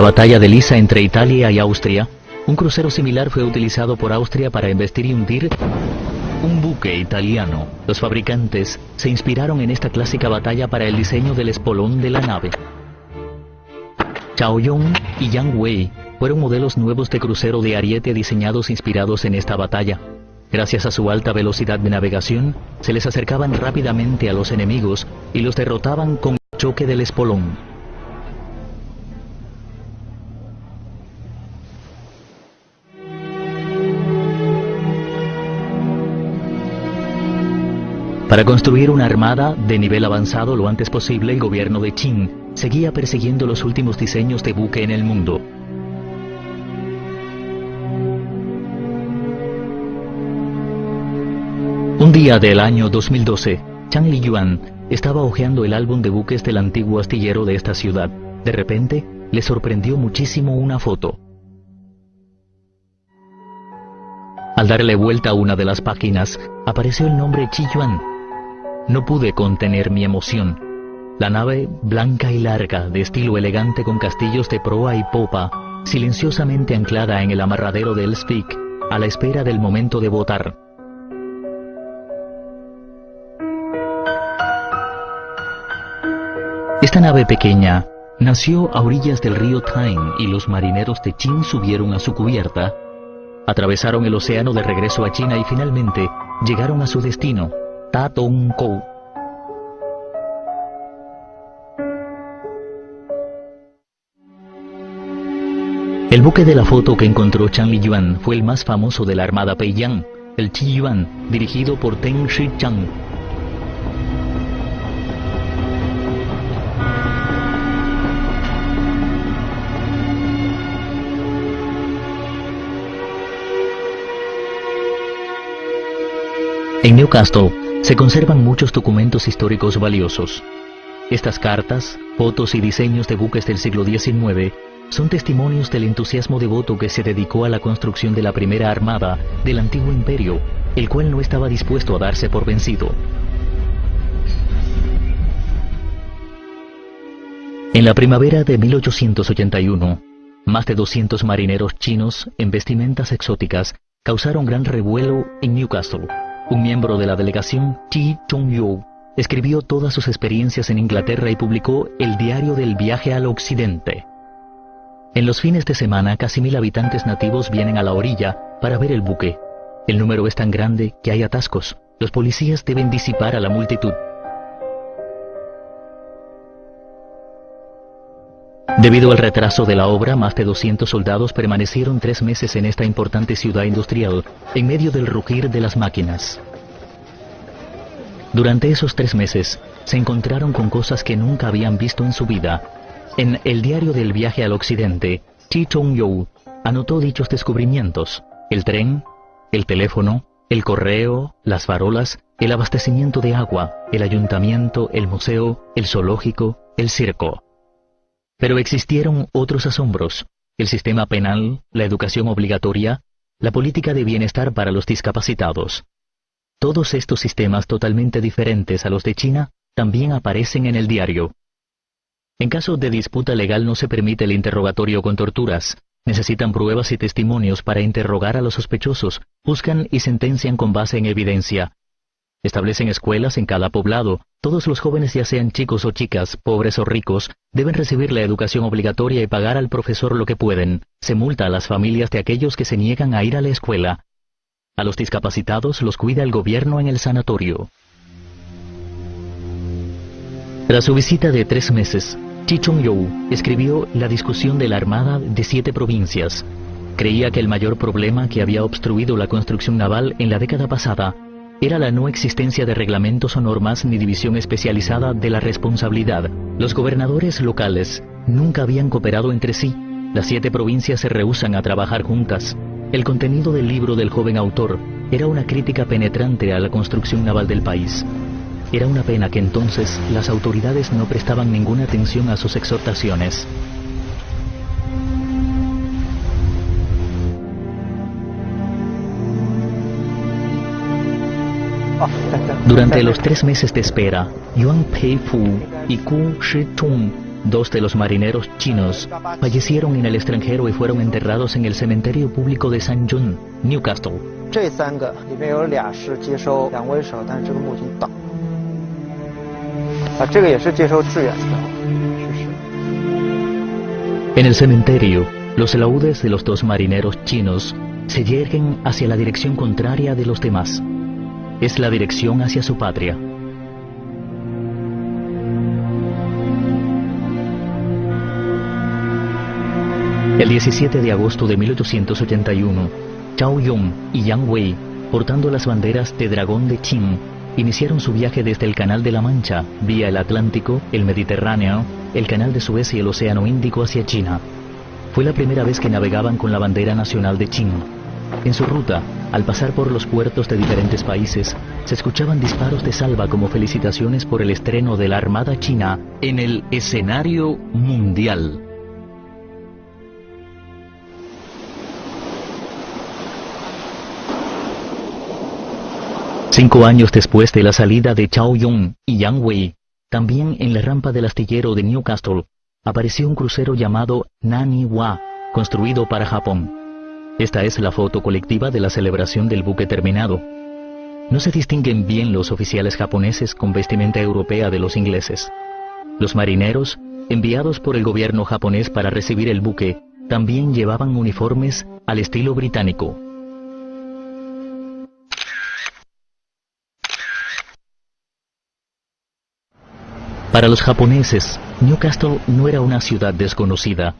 la batalla de Lissa entre Italia y Austria, un crucero similar fue utilizado por Austria para embestir y hundir un buque italiano. Los fabricantes se inspiraron en esta clásica batalla para el diseño del espolón de la nave. Chaoyong y Yang Wei fueron modelos nuevos de crucero de ariete diseñados inspirados en esta batalla. Gracias a su alta velocidad de navegación, se les acercaban rápidamente a los enemigos y los derrotaban con el choque del espolón. Para construir una armada de nivel avanzado lo antes posible, el gobierno de Qin seguía persiguiendo los últimos diseños de buque en el mundo. Un día del año 2012, Chang Liyuan estaba hojeando el álbum de buques del antiguo astillero de esta ciudad. De repente, le sorprendió muchísimo una foto. Al darle vuelta a una de las páginas, apareció el nombre Chi Yuan. No pude contener mi emoción. La nave, blanca y larga, de estilo elegante con castillos de proa y popa, silenciosamente anclada en el amarradero de Elsvik, a la espera del momento de botar. Esta nave pequeña nació a orillas del río Tyne y los marineros de Qin subieron a su cubierta, atravesaron el océano de regreso a China y finalmente llegaron a su destino, Tatongkou. El buque de la foto que encontró Chang Liyuan fue el más famoso de la armada Peiyang, el Chi Yuan, dirigido por Teng Shi-chang. En Newcastle se conservan muchos documentos históricos valiosos. Estas cartas, fotos y diseños de buques del siglo XIX son testimonios del entusiasmo devoto que se dedicó a la construcción de la primera armada del antiguo imperio, el cual no estaba dispuesto a darse por vencido. En la primavera de 1881, más de 200 marineros chinos en vestimentas exóticas causaron gran revuelo en Newcastle. Un miembro de la delegación, Chi Chung-yu, escribió todas sus experiencias en Inglaterra y publicó el diario del viaje al occidente. En los fines de semana, casi 1000 habitantes nativos vienen a la orilla para ver el buque. El número es tan grande que hay atascos. Los policías deben disipar a la multitud. Debido al retraso de la obra, más de 200 soldados permanecieron 3 meses en esta importante ciudad industrial, en medio del rugir de las máquinas. Durante esos 3 meses, se encontraron con cosas que nunca habían visto en su vida. En el diario del viaje al occidente, Chi Chung-yu anotó dichos descubrimientos: el tren, el teléfono, el correo, las farolas, el abastecimiento de agua, el ayuntamiento, el museo, el zoológico, el circo. Pero existieron otros asombros: el sistema penal, la educación obligatoria, la política de bienestar para los discapacitados. Todos estos sistemas totalmente diferentes a los de China también aparecen en el diario. En caso de disputa legal no se permite el interrogatorio con torturas. Necesitan pruebas y testimonios para interrogar a los sospechosos, buscan y sentencian con base en evidencia. Establecen escuelas en cada poblado. Todos los jóvenes, ya sean chicos o chicas, pobres o ricos, deben recibir la educación obligatoria y pagar al profesor lo que pueden. Se multa a las familias de aquellos que se niegan a ir a la escuela. A los discapacitados los cuida el gobierno en el sanatorio. Tras su visita de 3 meses, Chi Chung-yu escribió La discusión de la Armada de 7 provincias. Creía que el mayor problema que había obstruido la construcción naval en la década pasada era la no existencia de reglamentos o normas ni división especializada de la responsabilidad. Los gobernadores locales nunca habían cooperado entre sí. Las 7 provincias se rehúsan a trabajar juntas. El contenido del libro del joven autor era una crítica penetrante a la construcción naval del país. Era una pena que entonces las autoridades no prestaban ninguna atención a sus exhortaciones. Durante los 3 meses de espera, Yuan Peifu y Ku Shi-tung 2 de los marineros chinos fallecieron en el extranjero y fueron enterrados en el cementerio público de St. John, Newcastle. 这3个里面有2是接收2位手，但是这个墓已经倒。这个也是接收支援的，是。En el cementerio, los alaúdes de los 2 marineros chinos se yerguen hacia la dirección contraria de los demás. Es la dirección hacia su patria. El 17 de agosto de 1881, Chao Yong y Yang Wei, portando las banderas de Dragón de Qin, iniciaron su viaje desde el Canal de la Mancha, vía el Atlántico, el Mediterráneo, el Canal de Suez y el Océano Índico hacia China. Fue la primera vez que navegaban con la bandera nacional de Qin. En su ruta, al pasar por los puertos de diferentes países, se escuchaban disparos de salva como felicitaciones por el estreno de la Armada China en el escenario mundial. Cinco años después de la salida de Chao Yong y Yang Wei, también en la rampa del astillero de Newcastle, apareció un crucero llamado Naniwa, construido para Japón. Esta es la foto colectiva de la celebración del buque terminado. No se distinguen bien los oficiales japoneses con vestimenta europea de los ingleses. Los marineros, enviados por el gobierno japonés para recibir el buque, también llevaban uniformes al estilo británico. Para los japoneses, Newcastle no era una ciudad desconocida.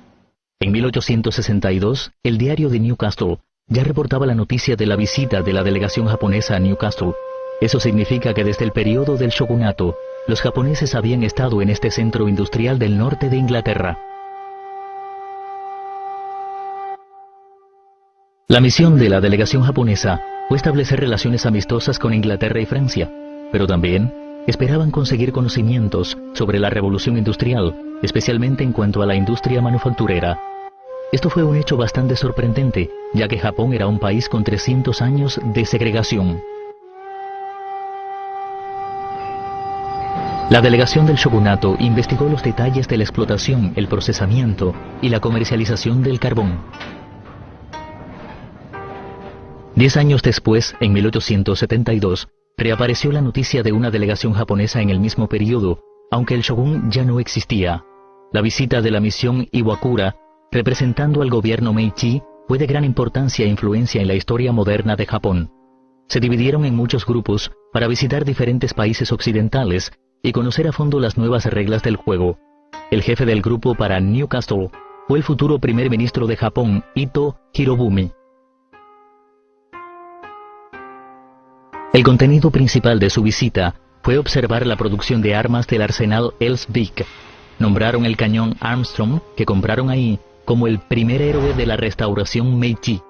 En 1862, el diario de Newcastle ya reportaba la noticia de la visita de la delegación japonesa a Newcastle. Eso significa que desde el periodo del shogunato, los japoneses habían estado en este centro industrial del norte de Inglaterra. La misión de la delegación japonesa fue establecer relaciones amistosas con Inglaterra y Francia, pero también esperaban conseguir conocimientos sobre la revolución industrial, especialmente en cuanto a la industria manufacturera. Esto fue un hecho bastante sorprendente, ya que Japón era un país con 300 años de segregación. La delegación del shogunato investigó los detalles de la explotación, el procesamiento y la comercialización del carbón. 10 años después, en 1872, reapareció la noticia de una delegación japonesa en el mismo periodo, aunque el shogun ya no existía. La visita de la misión Iwakura, representando al gobierno Meiji, fue de gran importancia e influencia en la historia moderna de Japón. Se dividieron en muchos grupos para visitar diferentes países occidentales y conocer a fondo las nuevas reglas del juego. El jefe del grupo para Newcastle fue el futuro primer ministro de Japón, Ito Hirobumi. El contenido principal de su visita fue observar la producción de armas del arsenal Elsvik. Nombraron el cañón Armstrong, que compraron ahí, como el primer héroe de la restauración Meiji.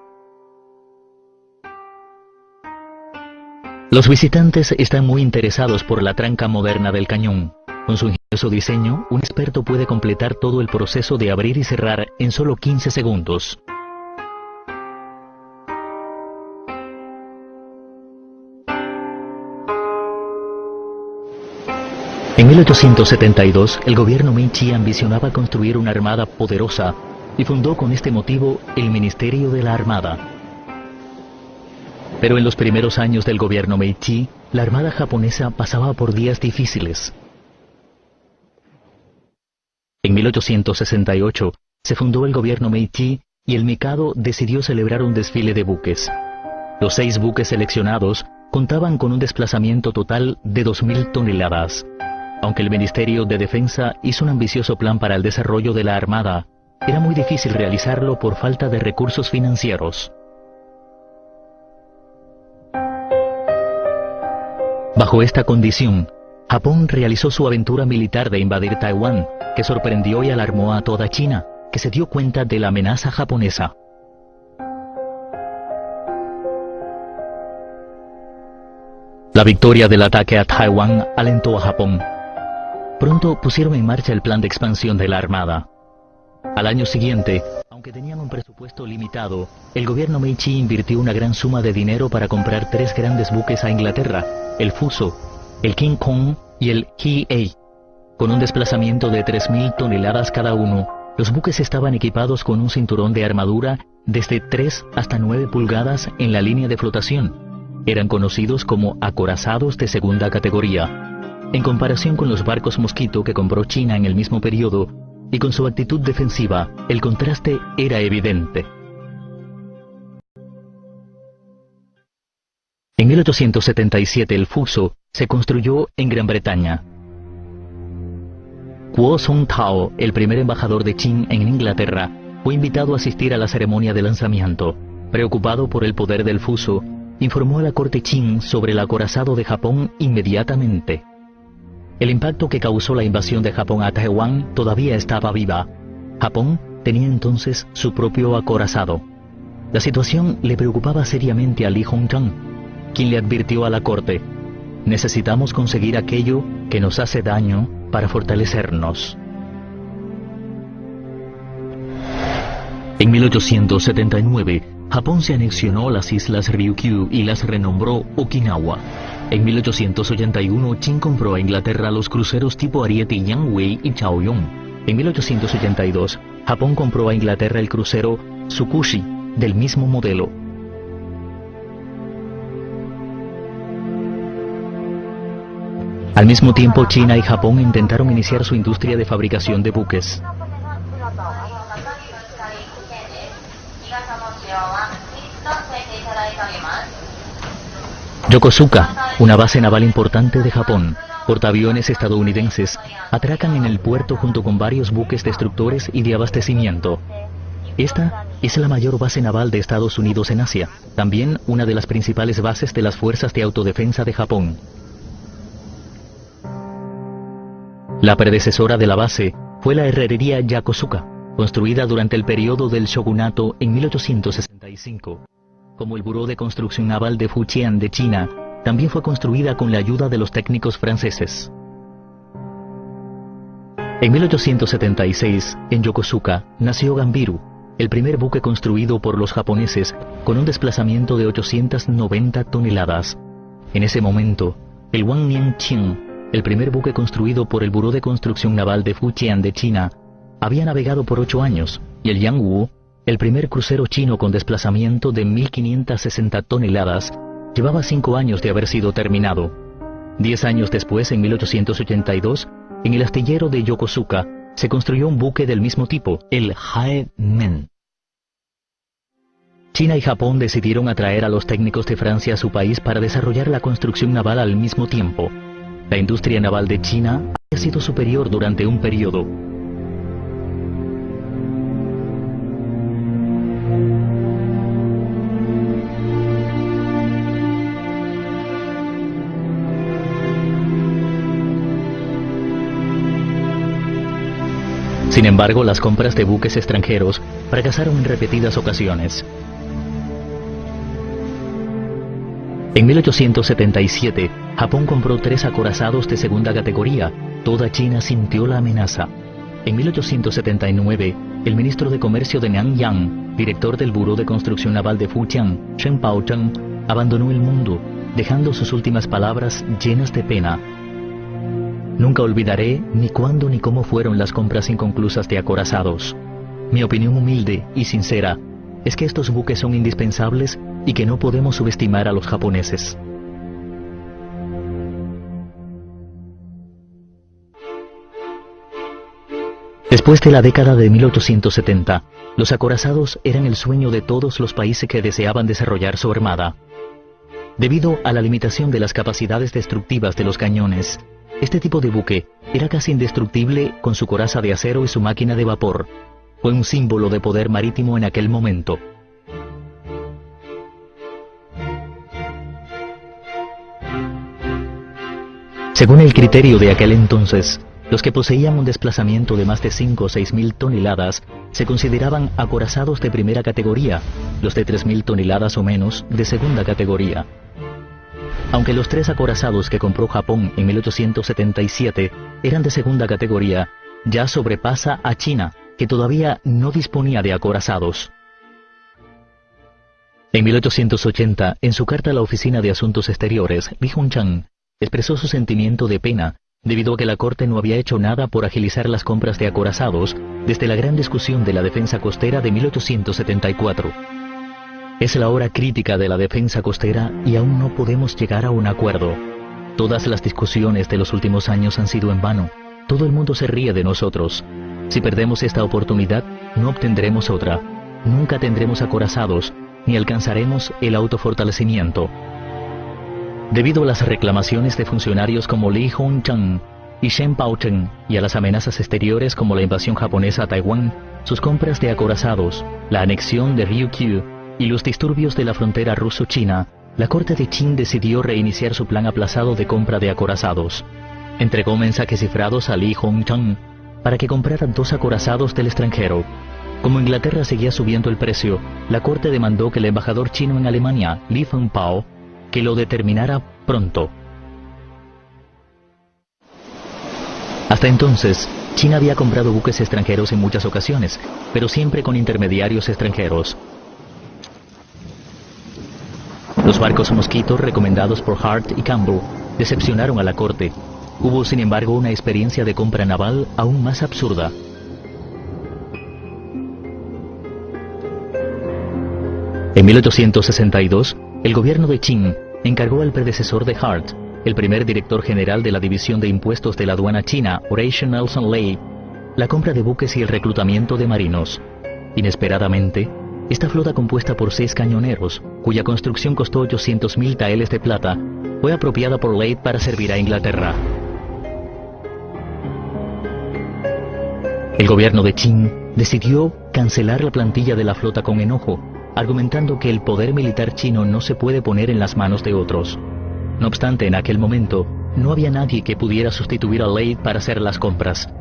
Los visitantes están muy interesados por la tranca moderna del cañón. Con su ingenioso diseño, un experto puede completar todo el proceso de abrir y cerrar en solo 15 segundos. En 1872, el gobierno Meiji ambicionaba construir una armada poderosa y fundó con este motivo el Ministerio de la Armada. Pero en los primeros años del gobierno Meiji, la armada japonesa pasaba por días difíciles. En 1868, se fundó el gobierno Meiji y el Mikado decidió celebrar un desfile de buques. Los 6 buques seleccionados contaban con un desplazamiento total de 2.000 toneladas. Aunque el Ministerio de Defensa hizo un ambicioso plan para el desarrollo de la Armada, era muy difícil realizarlo por falta de recursos financieros. Bajo esta condición, Japón realizó su aventura militar de invadir Taiwán, que sorprendió y alarmó a toda China, que se dio cuenta de la amenaza japonesa. La victoria del ataque a Taiwán alentó a Japón. Pronto pusieron en marcha el plan de expansión de la Armada. Al año siguiente, aunque tenían un presupuesto limitado, el gobierno Meiji invirtió una gran suma de dinero para comprar 3 grandes buques a Inglaterra, el Fuso, el King Kong y el Hee-ei. Con un desplazamiento de 3.000 toneladas cada uno, los buques estaban equipados con un cinturón de armadura desde 3 hasta 9 pulgadas en la línea de flotación. Eran conocidos como acorazados de segunda categoría. En comparación con los barcos Mosquito que compró China en el mismo periodo, y con su actitud defensiva, el contraste era evidente. En 1877 el Fuso se construyó en Gran Bretaña. Kuo Song Tao, el primer embajador de Qing en Inglaterra, fue invitado a asistir a la ceremonia de lanzamiento. Preocupado por el poder del Fuso, informó a la corte Qing sobre el acorazado de Japón inmediatamente. El impacto que causó la invasión de Japón a Taiwán todavía estaba viva. Japón tenía entonces su propio acorazado. La situación le preocupaba seriamente a Li Hongzhang, quien le advirtió a la corte: necesitamos conseguir aquello que nos hace daño para fortalecernos. En 1879, Japón se anexionó las islas Ryukyu y las renombró Okinawa. En 1881, Qing compró a Inglaterra los cruceros tipo Ariete Yangwei y Chaoyong. En 1882, Japón compró a Inglaterra el crucero Tsukushi, del mismo modelo. Al mismo tiempo, China y Japón intentaron iniciar su industria de fabricación de buques. Yokosuka, una base naval importante de Japón, portaaviones estadounidenses, atracan en el puerto junto con varios buques destructores y de abastecimiento. Esta es la mayor base naval de Estados Unidos en Asia, también una de las principales bases de las fuerzas de autodefensa de Japón. La predecesora de la base fue la herrería Yokosuka, construida durante el periodo del shogunato en 1865. Como el Buró de Construcción Naval de Fujian de China, también fue construida con la ayuda de los técnicos franceses. En 1876, en Yokosuka, nació Gambiru, el primer buque construido por los japoneses con un desplazamiento de 890 toneladas. En ese momento, el Wannian-Qing, el primer buque construido por el Buró de Construcción Naval de Fujian de China, había navegado por 8 años, y el Yangwu, el primer crucero chino con desplazamiento de 1.560 toneladas, llevaba 5 años de haber sido terminado. 10 años después, en 1882, en el astillero de Yokosuka, se construyó un buque del mismo tipo, el Haemen. China y Japón decidieron atraer a los técnicos de Francia a su país para desarrollar la construcción naval al mismo tiempo. La industria naval de China había sido superior durante un periodo. Sin embargo, las compras de buques extranjeros fracasaron en repetidas ocasiones. En 1877, Japón compró 3 acorazados de segunda categoría. Toda China sintió la amenaza. En 1879, el ministro de Comercio de Nanyang, director del Buró de Construcción Naval de Fujian, Chen Baozheng, abandonó el mundo, dejando sus últimas palabras llenas de pena. Nunca olvidaré ni cuándo ni cómo fueron las compras inconclusas de acorazados. Mi opinión humilde y sincera es que estos buques son indispensables y que no podemos subestimar a los japoneses. Después de la década de 1870, los acorazados eran el sueño de todos los países que deseaban desarrollar su armada. Debido a la limitación de las capacidades destructivas de los cañones, este tipo de buque era casi indestructible con su coraza de acero y su máquina de vapor. Fue un símbolo de poder marítimo en aquel momento. Según el criterio de aquel entonces, los que poseían un desplazamiento de más de 5 o 6.000 toneladas se consideraban acorazados de primera categoría, los de 3.000 toneladas o menos de segunda categoría. Aunque los 3 acorazados que compró Japón en 1877 eran de segunda categoría, ya sobrepasa a China, que todavía no disponía de acorazados. En 1880, en su carta a la Oficina de Asuntos Exteriores, Li Hongzhang expresó su sentimiento de pena debido a que la Corte no había hecho nada por agilizar las compras de acorazados desde la gran discusión de la defensa costera de 1874. Es la hora crítica de la defensa costera y aún no podemos llegar a un acuerdo. Todas las discusiones de los últimos años han sido en vano. Todo el mundo se ríe de nosotros. Si perdemos esta oportunidad, no obtendremos otra. Nunca tendremos acorazados, ni alcanzaremos el autofortalecimiento. Debido a las reclamaciones de funcionarios como Li Hongchang y Shen Baocheng y a las amenazas exteriores como la invasión japonesa a Taiwán, sus compras de acorazados, la anexión de Ryukyu y los disturbios de la frontera ruso-china, la corte de Qing decidió reiniciar su plan aplazado de compra de acorazados. Entregó mensajes cifrados a Li Hongchang para que comprara 2 acorazados del extranjero. Como Inglaterra seguía subiendo el precio, la corte demandó que el embajador chino en Alemania, Li Fengpao, que lo determinara pronto. Hasta entonces, China había comprado buques extranjeros en muchas ocasiones, pero siempre con intermediarios extranjeros. Los barcos Mosquito, recomendados por Hart y Campbell, decepcionaron a la corte. Hubo, sin embargo, una experiencia de compra naval aún más absurda. En 1862, el gobierno de Qing encargó al predecesor de Hart, el primer director general de la División de Impuestos de la Aduana China, Horatio Nelson Ley, la compra de buques y el reclutamiento de marinos. Inesperadamente, esta flota compuesta por 6 cañoneros, cuya construcción costó 800.000 taeles de plata, fue apropiada por Ley para servir a Inglaterra. El gobierno de Qing decidió cancelar la plantilla de la flota con enojo, argumentando que el poder militar chino no se puede poner en las manos de otros. No obstante, en aquel momento, no había nadie que pudiera sustituir a Ley para hacer las compras.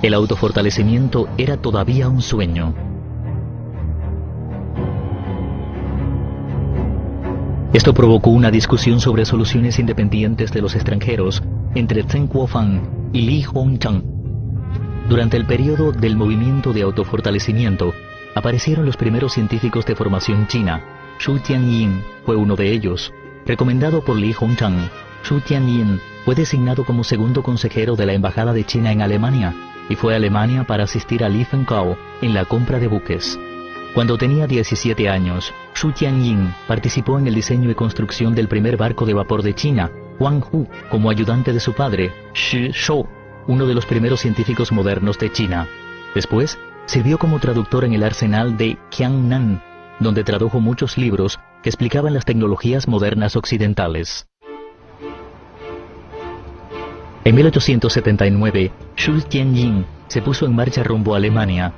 El autofortalecimiento era todavía un sueño. Esto provocó una discusión sobre soluciones independientes de los extranjeros entre Zheng Guofang y Li Hongchang. Durante el periodo del movimiento de autofortalecimiento, aparecieron los primeros científicos de formación china. Xu Tianyin fue uno de ellos. Recomendado por Li Hongchang, Xu Tianyin fue designado como segundo consejero de la Embajada de China en Alemania y fue a Alemania para asistir a Li Fengpao en la compra de buques. Cuando tenía 17 años, Xu Tianyin participó en el diseño y construcción del primer barco de vapor de China, Huang Hu, como ayudante de su padre, Shi Shou, uno de los primeros científicos modernos de China. Después, sirvió como traductor en el arsenal de Qiannan, donde tradujo muchos libros que explicaban las tecnologías modernas occidentales. En 1879, Xu Tianyin se puso en marcha rumbo a Alemania.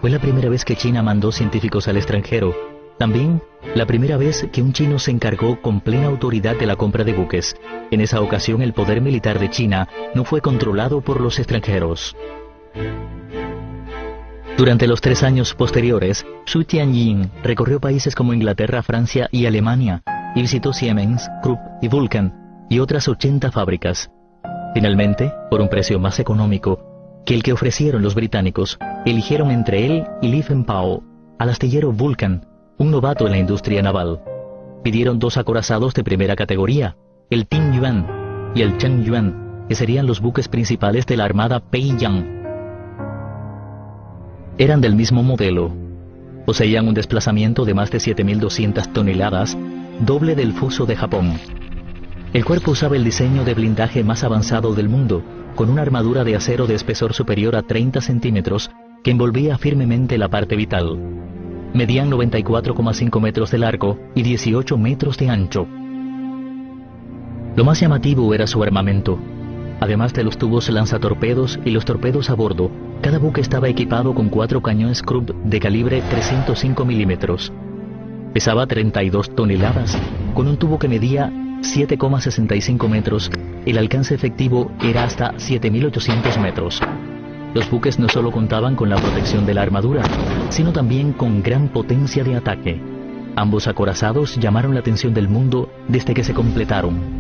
Fue la primera vez que China mandó científicos al extranjero. También la primera vez que un chino se encargó con plena autoridad de la compra de buques. En esa ocasión el poder militar de China no fue controlado por los extranjeros. Durante los 3 años posteriores, Xu Tianyin recorrió países como Inglaterra, Francia y Alemania, y visitó Siemens, Krupp y Vulcan, y otras 80 fábricas. Finalmente, por un precio más económico que el que ofrecieron los británicos, eligieron entre él y Li Fengpao al astillero Vulcan, un novato en la industria naval. Pidieron 2 acorazados de primera categoría, el Ting Yuan y el Cheng Yuan, que serían los buques principales de la armada Peiyang. Eran del mismo modelo. Poseían un desplazamiento de más de 7.200 toneladas, doble del fuso de Japón. El cuerpo usaba el diseño de blindaje más avanzado del mundo, con una armadura de acero de espesor superior a 30 centímetros que envolvía firmemente la parte vital. Medían 94,5 metros de largo y 18 metros de ancho. Lo más llamativo era su armamento. Además de los tubos lanzatorpedos y los torpedos a bordo, cada buque estaba equipado con 4 cañones Krupp de calibre 305 milímetros. Pesaba 32 toneladas, con un tubo que medía 7,65 metros, el alcance efectivo era hasta 7.800 metros. Los buques no solo contaban con la protección de la armadura, sino también con gran potencia de ataque. Ambos acorazados llamaron la atención del mundo desde que se completaron.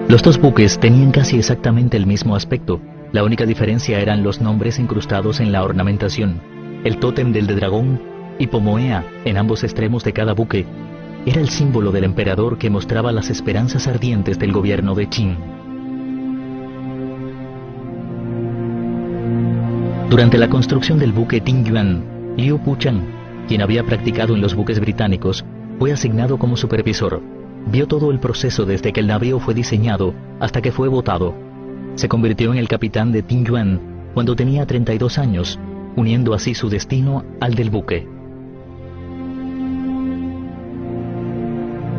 Los 2 buques tenían casi exactamente el mismo aspecto. La única diferencia eran los nombres incrustados en la ornamentación, el tótem del dragón y Pomoea en ambos extremos de cada buque, era el símbolo del emperador que mostraba las esperanzas ardientes del gobierno de Qing. Durante la construcción del buque Tingyuan, Liu Puchang, quien había practicado en los buques británicos, fue asignado como supervisor. Vio todo el proceso desde que el navío fue diseñado hasta que fue botado. Se convirtió en el capitán de Tingyuan cuando tenía 32 años, uniendo así su destino al del buque.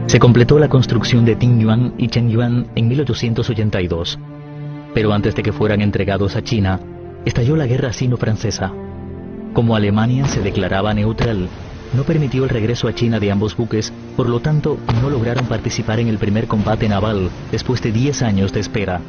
Se completó la construcción de Tingyuan y Chengyuan en 1882, pero antes de que fueran entregados a China, estalló la guerra sino-francesa. Como Alemania se declaraba neutral, no permitió el regreso a China de ambos buques, por lo tanto no lograron participar en el primer combate naval después de 10 años de espera.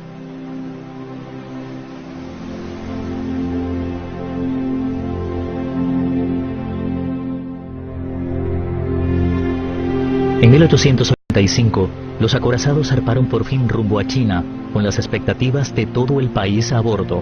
En 1885, los acorazados zarparon por fin rumbo a China, con las expectativas de todo el país a bordo.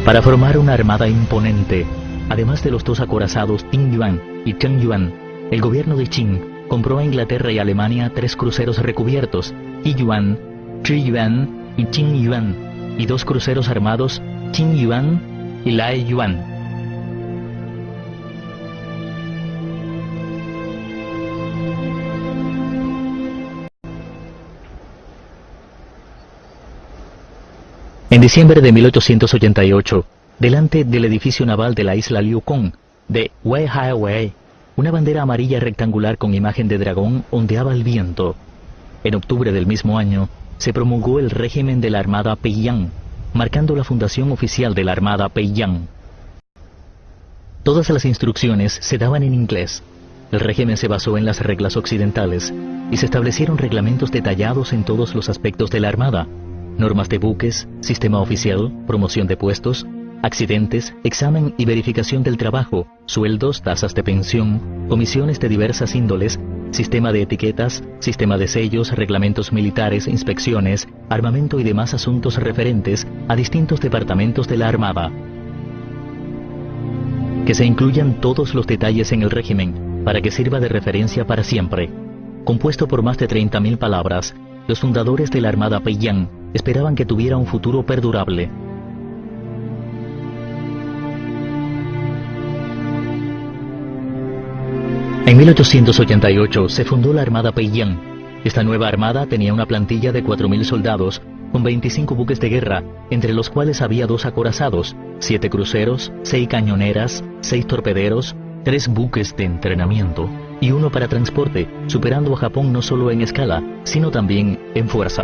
Para formar una armada imponente, además de los dos acorazados Tingyuan y Chengyuan, el gobierno de Qing compró a Inglaterra y Alemania 3 cruceros recubiertos, Yiyuan, Zhiyuan y Qingyuan, y 2 cruceros armados, Qingyuan y Laiyuan. En diciembre de 1888, delante del edificio naval de la isla Liu Kong, de Weihaiwei, una bandera amarilla rectangular con imagen de dragón ondeaba al viento. En octubre del mismo año, se promulgó el régimen de la Armada Peiyang, marcando la fundación oficial de la Armada Peiyang. Todas las instrucciones se daban en inglés. El régimen se basó en las reglas occidentales y se establecieron reglamentos detallados en todos los aspectos de la Armada: normas de buques, sistema oficial, promoción de puestos, accidentes, examen y verificación del trabajo, sueldos, tasas de pensión, comisiones de diversas índoles, sistema de etiquetas, sistema de sellos, reglamentos militares, inspecciones, armamento y demás asuntos referentes a distintos departamentos de la Armada. Que se incluyan todos los detalles en el régimen, para que sirva de referencia para siempre. Compuesto por más de 30.000 palabras, los fundadores de la Armada Peiyang esperaban que tuviera un futuro perdurable. En 1888 se fundó la Armada Peiyang. Esta nueva armada tenía una plantilla de 4.000 soldados, con 25 buques de guerra, entre los cuales había 2 acorazados, 7 cruceros, 6 cañoneras, 6 torpederos, 3 buques de entrenamiento y 1 para transporte, superando a Japón no solo en escala, sino también en fuerza.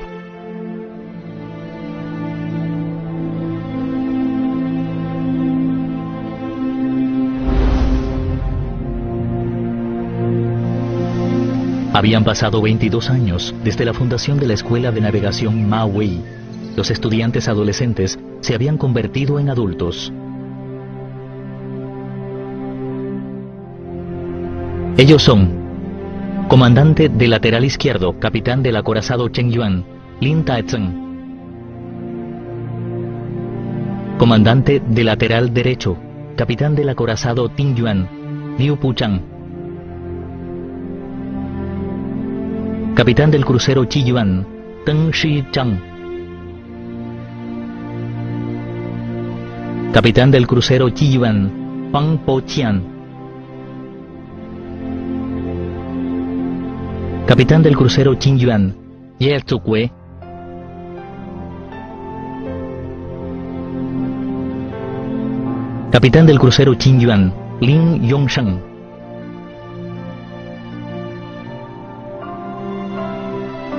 Habían pasado 22 años desde la fundación de la Escuela de Navegación Ma Wei. Los estudiantes adolescentes se habían convertido en adultos. Ellos son: comandante de lateral izquierdo, capitán del acorazado Chengyuan, Lin Taezheng. Comandante de lateral derecho, capitán del acorazado Tingyuan, Liu Puchang. Capitán del crucero Qiyuan, Deng Shichang. Capitán del crucero Qiyuan, Fang Poqian. Capitán del crucero Qingyuan, Ye Zhuwei. Capitán del crucero Qingyuan, Lin Yongsheng.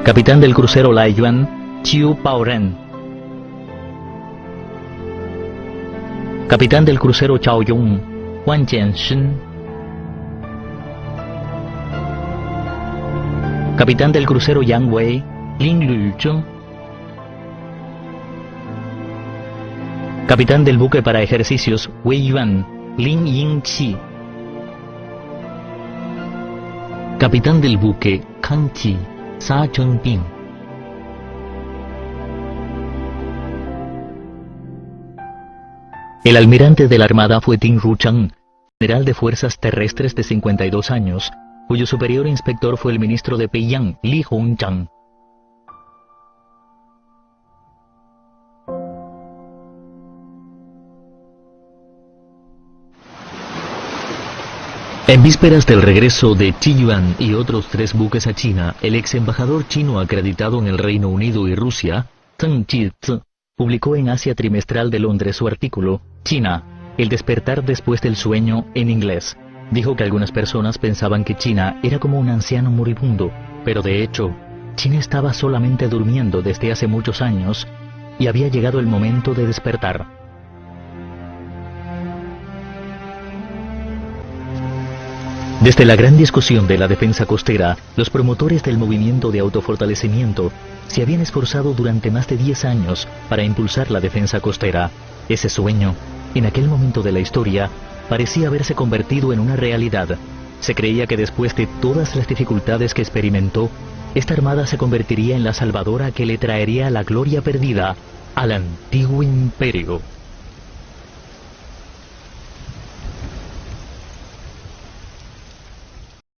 Capitán del crucero Laiyuan, Qiu Baoren. Capitán del crucero Chaoyong, Huan Jianshen. Capitán del crucero Yangwei, Lin Luzhong. Capitán del buque para ejercicios Wei Yuan, Lin Yingqi. Capitán del buque Kangqi, Sa Chengping. El almirante de la Armada fue Tin Ruchang, general de fuerzas terrestres de 52 años, cuyo superior inspector fue el ministro de Peiyang, Li Hongchang. En vísperas del regreso de Qi Yuan y otros 3 buques a China, el ex embajador chino acreditado en el Reino Unido y Rusia, Zheng Jizhi, publicó en Asia Trimestral de Londres su artículo China, el despertar después del sueño, en inglés. Dijo que algunas personas pensaban que China era como un anciano moribundo, pero de hecho, China estaba solamente durmiendo desde hace muchos años y había llegado el momento de despertar. Desde la gran discusión de la defensa costera, los promotores del movimiento de autofortalecimiento se habían esforzado durante más de 10 años para impulsar la defensa costera. Ese sueño, en aquel momento de la historia, parecía haberse convertido en una realidad. Se creía que después de todas las dificultades que experimentó, esta armada se convertiría en la salvadora que le traería la gloria perdida al antiguo imperio.